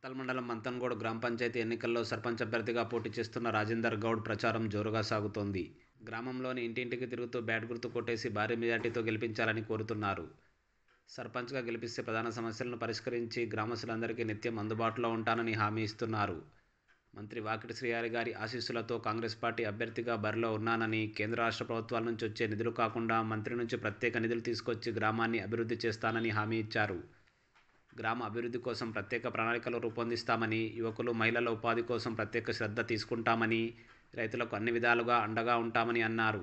మక్తల్ మండలం మంతన్గోడ్ గ్రామ పంచాయతీ ఎన్నికల్లో సర్పంచ్ అభ్యర్థిగా పోటీ చేస్తున్న రాజేందర్ గౌడ్ ప్రచారం జోరుగా సాగుతోంది. గ్రామంలోని ఇంటింటికి తిరుగుతూ బ్యాట్ గుర్తు కొట్టేసి భారీ మెజార్టీతో గెలిపించాలని కోరుతున్నారు. సర్పంచ్గా గెలిపిస్తే ప్రధాన సమస్యలను పరిష్కరించి గ్రామస్తులందరికీ నిత్యం అందుబాటులో ఉంటానని హామీ ఇస్తున్నారు. మంత్రి వాకిటి శ్రీహరి గారి ఆశీస్సులతో కాంగ్రెస్ పార్టీ అభ్యర్థిగా బరిలో ఉన్నానని, కేంద్ర రాష్ట్ర ప్రభుత్వాల నుంచి వచ్చే నిధులు కాకుండా మంత్రి నుంచి ప్రత్యేక నిధులు తీసుకొచ్చి గ్రామాన్ని అభివృద్ధి చేస్తానని హామీ ఇచ్చారు. గ్రామ అభివృద్ధి కోసం ప్రత్యేక ప్రణాళికలు రూపొందిస్తామని, యువకులు మహిళల ఉపాధి కోసం ప్రత్యేక శ్రద్ధ తీసుకుంటామని, రైతులకు అన్ని విధాలుగా అండగా ఉంటామని అన్నారు.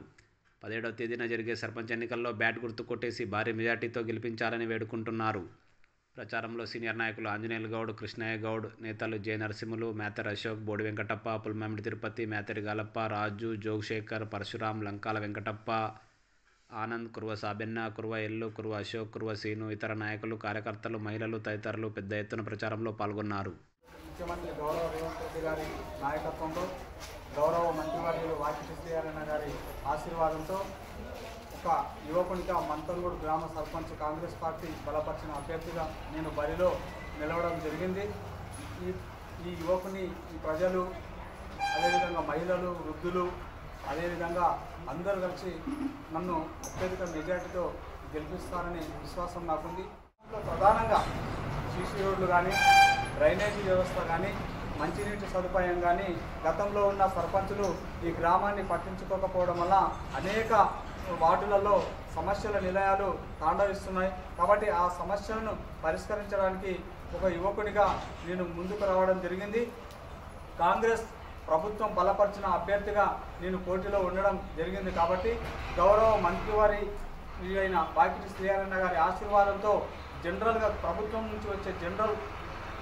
17వ తేదీన జరిగే సర్పంచ్ ఎన్నికల్లో బ్యాట్ గుర్తు కొట్టేసి భారీ మెజార్టీతో గెలిపించాలని వేడుకుంటున్నారు. ప్రచారంలో సీనియర్ నాయకులు ఆంజనేయులు గౌడ్, కృష్ణయ్య గౌడ్, నేతలు జె నరసింహులు, మేతర్ అశోక్, బోడి వెంకటప్ప, పుల్మామిడి తిరుపతి, మేతరి గాలప్ప, రాజు, జోగశేఖర్, పరశురాం, లంకాల వెంకటప్ప, ఆనంద్, కుర్వ సాబెన్న, కుర్వ ఎల్లు, కుర్వ అశోక్, కుర్వ సీను, ఇతర నాయకులు, కార్యకర్తలు, మహిళలు తదితరులు పెద్ద ఎత్తున ప్రచారంలో పాల్గొన్నారు. ముఖ్యమంత్రి గౌరవ రేవంత్ రెడ్డి గారి నాయకత్వంలో, గౌరవ మంత్రివర్యులు వాకిటి శ్రీహరి గారి ఆశీర్వాదంతో ఒక యువకునిగా మంతన్గోడ్ గ్రామ సర్పంచ్ కాంగ్రెస్ పార్టీ బలపరిచిన అభ్యర్థిగా నేను బరిలో నిలవడం జరిగింది. ఈ యువకుని ఈ ప్రజలు, అదేవిధంగా మహిళలు, వృద్ధులు, అదేవిధంగా అందరూ కలిసి నన్ను అత్యధిక మెజార్టీతో గెలిపిస్తారని విశ్వాసం నాకుంది. ప్రధానంగా సీసీ రోడ్లు కానీ, డ్రైనేజీ వ్యవస్థ కానీ, మంచినీటి సదుపాయం కానీ గతంలో ఉన్న సర్పంచులు ఈ గ్రామాన్ని పట్టించుకోకపోవడం వల్ల అనేక వార్డులలో సమస్యల నిలయాలు తాండవిస్తున్నాయి. కాబట్టి ఆ సమస్యలను పరిష్కరించడానికి ఒక యువకుడిగా నేను ముందుకు రావడం జరిగింది. కాంగ్రెస్ ప్రభుత్వం బలపరిచిన అభ్యర్థిగా నేను పోటీలో ఉండడం జరిగింది. కాబట్టి గౌరవ మంత్రివారి అయిన వాకిటి శ్రీహరి గారి ఆశీర్వాదంతో జనరల్గా ప్రభుత్వం నుంచి వచ్చే జనరల్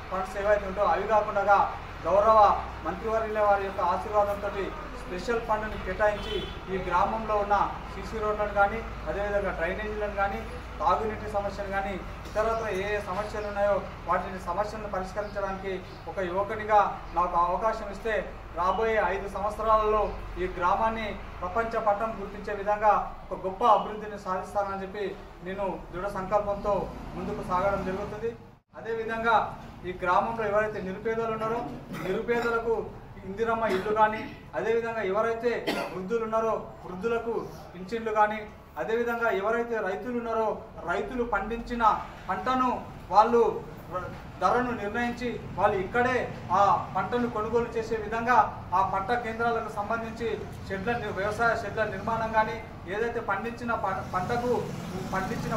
ఫండ్స్ ఏవైతే ఉంటో అవి కాకుండా గౌరవ మంత్రివర్యుల వారి యొక్క ఆశీర్వాదంతో స్పెషల్ ఫండ్ని కేటాయించి ఈ గ్రామంలో ఉన్న సీసీ రోడ్లను కానీ, అదేవిధంగా డ్రైనేజీలను కానీ, తాగునీటి సమస్యలు కానీ, ఇతరత్ర ఏ సమస్యలు ఉన్నాయో వాటిని సమస్యలను పరిష్కరించడానికి ఒక యువకునిగా నాకు అవకాశం ఇస్తే రాబోయే 5 సంవత్సరాలలో ఈ గ్రామాన్ని ప్రపంచ పటం గుర్తించే విధంగా ఒక గొప్ప అభివృద్ధిని సాధిస్తానని చెప్పి నేను దృఢ సంకల్పంతో ముందుకు సాగడం జరుగుతుంది. అదేవిధంగా ఈ గ్రామంలో ఎవరైతే నిరుపేదలు ఉన్నారో నిరుపేదలకు ఇందిరమ్మ ఇల్లు కానీ, అదేవిధంగా ఎవరైతే వృద్ధులు ఉన్నారో వృద్ధులకు పింఛన్లు కానీ, అదేవిధంగా ఎవరైతే రైతులు ఉన్నారో రైతులు పండించిన పంటను వాళ్ళు ధరను నిర్ణయించి వాళ్ళు ఇక్కడే ఆ పంటను కొనుగోలు చేసే విధంగా ఆ పంట కేంద్రాలకు సంబంధించి వ్యవసాయ షెడ్ల నిర్మాణం కానీ, ఏదైతే పండించిన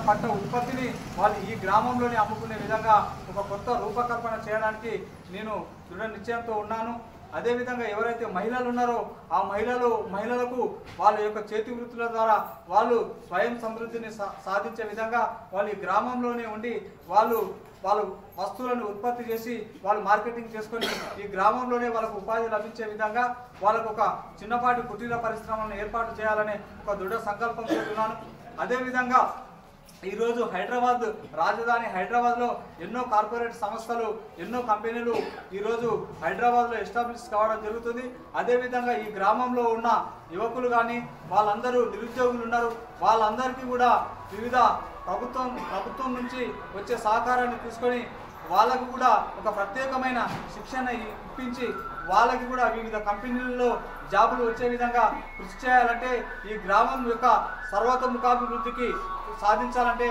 పంట ఉత్పత్తిని వాళ్ళు ఈ గ్రామంలోనే అమ్ముకునే విధంగా ఒక కొత్త రూపకల్పన చేయడానికి నేను దృఢ నిశ్చయంతో ఉన్నాను. అదేవిధంగా ఎవరైతే మహిళలు ఉన్నారో ఆ మహిళలకు వాళ్ళ యొక్క చేతి వృత్తుల ద్వారా వాళ్ళు స్వయం సమృద్ధిని సాధించే విధంగా వాళ్ళు ఈ గ్రామంలోనే ఉండి వాళ్ళు వస్తువులను ఉత్పత్తి చేసి వాళ్ళు మార్కెటింగ్ చేసుకొని ఈ గ్రామంలోనే వాళ్ళకు ఉపాధి లభించే విధంగా వాళ్ళకు ఒక చిన్నపాటి కుటీర పరిశ్రమలను ఏర్పాటు చేయాలనే ఒక దృఢ సంకల్పం చేస్తున్నాను. అదేవిధంగా ఈరోజు రాజధాని హైదరాబాద్లో ఎన్నో కార్పొరేట్ సంస్థలు, ఎన్నో కంపెనీలు ఈరోజు హైదరాబాద్లో ఎస్టాబ్లిష్ కావడం జరుగుతుంది. అదేవిధంగా ఈ గ్రామంలో ఉన్న యువకులు కానీ వాళ్ళందరూ నిరుద్యోగులు ఉన్నారు. వాళ్ళందరికీ కూడా వివిధ ప్రభుత్వం నుంచి వచ్చే సహకారాన్ని తీసుకొని వాళ్ళకు కూడా ఒక ప్రత్యేకమైన శిక్షణ ఇప్పించి వాళ్ళకి కూడా వివిధ కంపెనీలలో జాబులు వచ్చే విధంగా కృషి చేయాలంటే ఈ గ్రామం యొక్క సర్వతోముఖాభివృద్ధికి సాధించాలంటే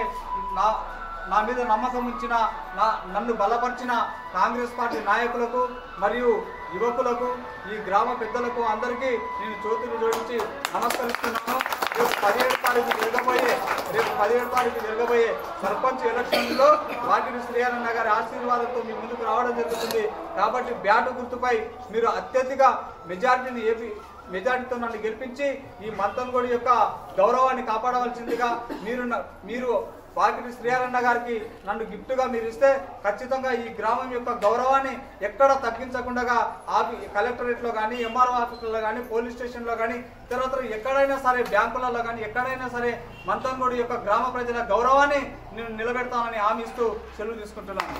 నా మీద నమ్మకం ఉంచిన నన్ను బలపరిచిన కాంగ్రెస్ పార్టీ నాయకులకు మరియు యువకులకు, ఈ గ్రామ పెద్దలకు అందరికీ నేను చేతులు జోడించి నమస్కరిస్తున్నాను. రేపు 17వ తారీఖు జరగబోయే సర్పంచ్ ఎలక్షన్లో వాకిటి శ్రీహరి గారి ఆశీర్వాదంతో మీ ముందుకు రావడం జరుగుతుంది. కాబట్టి బ్యాటు గుర్తుపై మీరు అత్యధిక మెజార్టీతో నన్ను గెలిపించి ఈ మంతన్గోడ్ యొక్క గౌరవాన్ని కాపాడవలసిందిగా మీరు వాకిటి శ్రీహరి గారికి నన్ను గిఫ్ట్గా మీరు ఇస్తే ఖచ్చితంగా ఈ గ్రామం యొక్క గౌరవాన్ని ఎక్కడ తగ్గించకుండా కలెక్టరేట్లో కానీ, ఎంఆర్ఓ ఆఫీసులలో కానీ, పోలీస్ స్టేషన్లో కానీ, ఇతరత్ర ఎక్కడైనా సరే బ్యాంకులలో కానీ ఎక్కడైనా సరే మంతన్గోడ్ యొక్క గ్రామ ప్రజల గౌరవాన్ని నేను నిలబెడతానని హామీ ఇస్తూ సెలవు తీసుకుంటున్నాను.